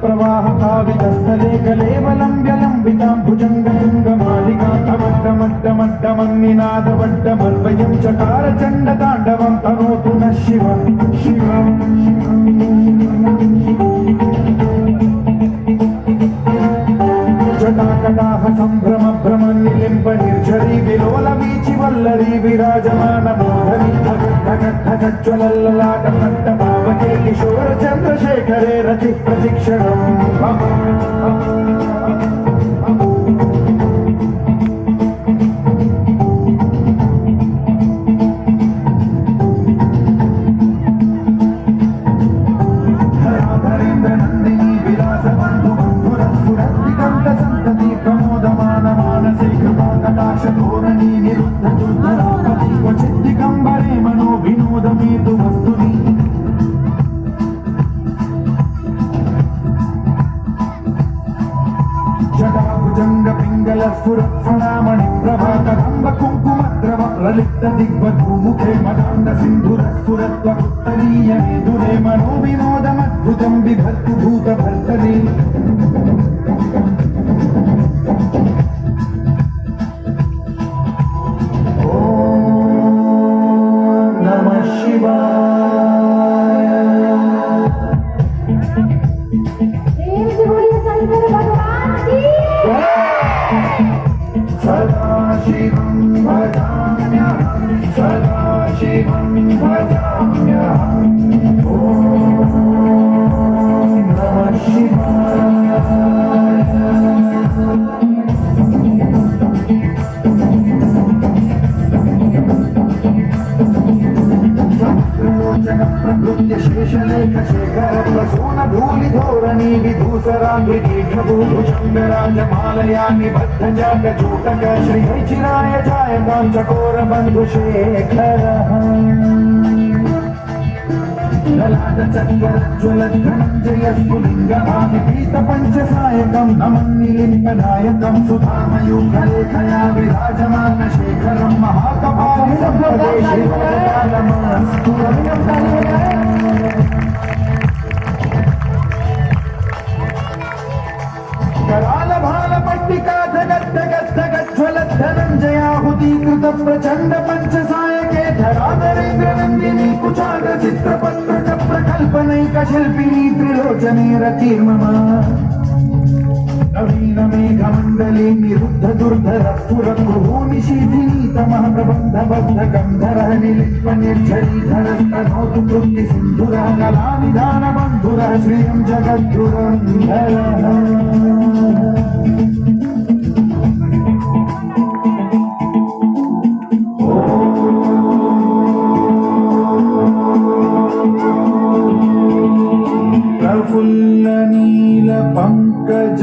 प्रवाहकावितस्थले कलेवलम्ब्यलम्बितां भुजङ्गतुङ्गमालिकान्तमड्डमड्डमन्निनादवड्डमर्वयं चकार चण्डताण्डवं तनोतु नः शिवं शिवं जटाकटाह सम्भ्रम भ्रमन्निलिम्ब निर्झरी विलोलवीचि वल्लरी विराजमान मोहनी धगज्ज्वलल्ललाट पट्टभावके किशोर चन्द्रशेखरे रति प्रतिक्षणम् फणामणि प्रभाकरंब कुंकुमद्रव ललित दिग्वधूमुखे मदान्ध सिन्धुरस्फुरत्वकुत्तरीय मेधुरे मनो विनोदमद्भुतं बिभर्तु भूतभर्तरी ॐ नमः शिवाय सदाशिवं भजाम्यहं सदाशिवं भजाम्यहं ॐ नमः शिवाय प्रकृत्य शेषलेख शेखर प्रसून धूलि धोरणी विधूसराङ्गिभूभुजङ्गराजमालया निबद्ध जगजूटक श्रीचिराय जायतां चकोर बन्धुशेखरः ललाटचन्द्रज्वलद्धनञ्जयस्फुलिङ्गभामिपीतपञ्चसायकं नमन्निलिम्बनायकं सुधामयूखलेखया विराजमान शेखरं महाकपालि करालभालपट्टिका धगद्धगद्धगज्ज्वलद्धनञ्जयाहुतीकृत प्रचण्ड पञ्चसायके धराधरेन्द्रनन्दिनी कुचाग्र चित्रपत्र प्रकल्पनैक शिल्पिनी त्रिलोचने रतिर्मम नवीन मेघमण्डले निरुद्ध दुर्धर स्फुरद्रुभूनिशीथिनी तमः प्रबन्ध बद्ध गन्धरः निलिप्प निर्झरीधरस्तनोतु तृप्ति सिन्धुरः कलानिधान बन्धुरः श्रियं जगद्गुरन्धरः पंकज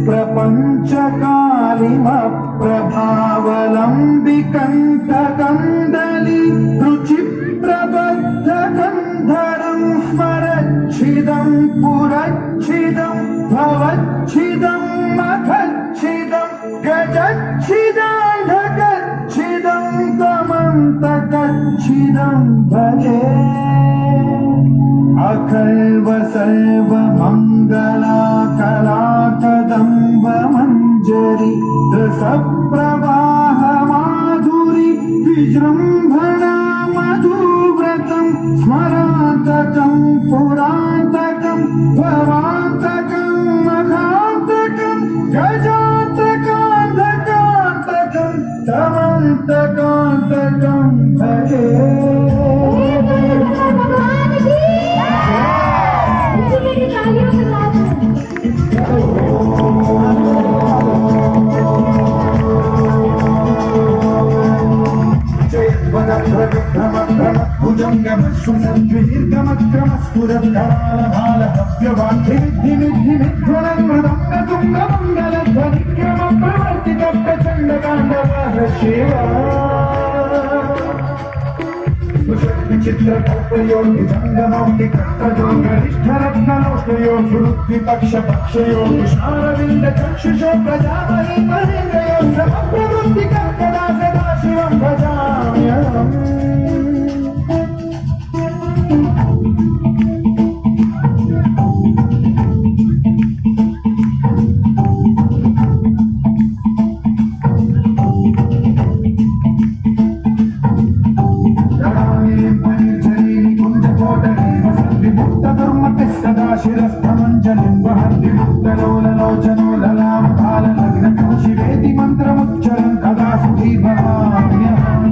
प्रपंच कालिमप्रभावलम्बिकण्ठ कन्दली रुचि प्रबद्ध गन्धरं स्मरच्छिदं पुरच्छिदं भवच्छिदं मखच्छिदं गजच्छिदान्धकच्छिदं तमन्तकच्छिदं भजे अखल्व सर्व मंगला कला कदम्ब मंजरी रसप्रवाह माधुरी विजृंभणा मधुव्रतं स्मरान्तकं पुरान्तकं भवान्तकं मघान्तकं गजान्तकान्तकान्तकं तमन्तकान्तकं भजे चित्रकल्पयोगि जङ्गमौलि कट्टजोगरिष्ठरत्नलोष्टयो सुहृद्विपक्षपक्षयो विशारविन्द चक्षुषो प्रजामहि महेन्द्रयो समप्रवृत्ति कर्कदा सदा शिवं भजाम्यहम् పుష్పాంజలిం వహంతి ముక్తలోలలోచనో లలామపాలలగ్నం శివేతి మంత్రముచ్చరం కదా సుఖీ భవామ్యహం.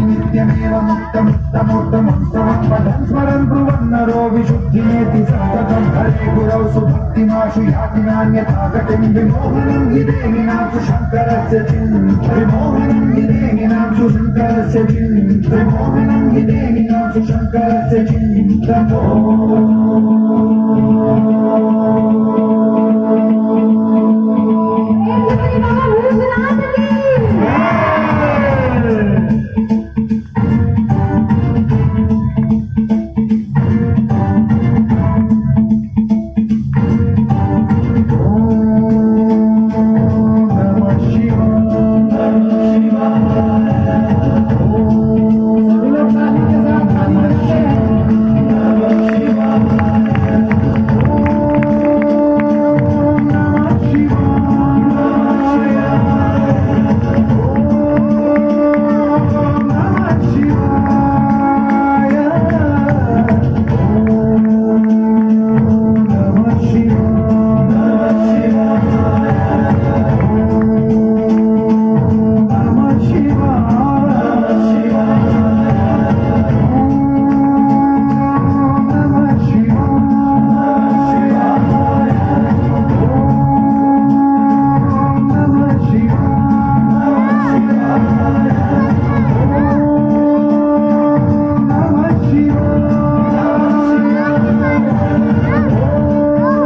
నిత్యమేవ ముక్తముత్తమోత్తమం పదం స్మరన్ బ్రువన్నరో విశుద్ధినేతి సంతతం హరే గురౌ సుభక్తిమాశు యాతి నాన్యథా గతిం విమోహనం హి దేహినాం సుశంకరస్య విమోహనం హి దేహినాం సుశంకరస్య విమోహనం హి దేహినాం సుశంకరస్య చింతతో.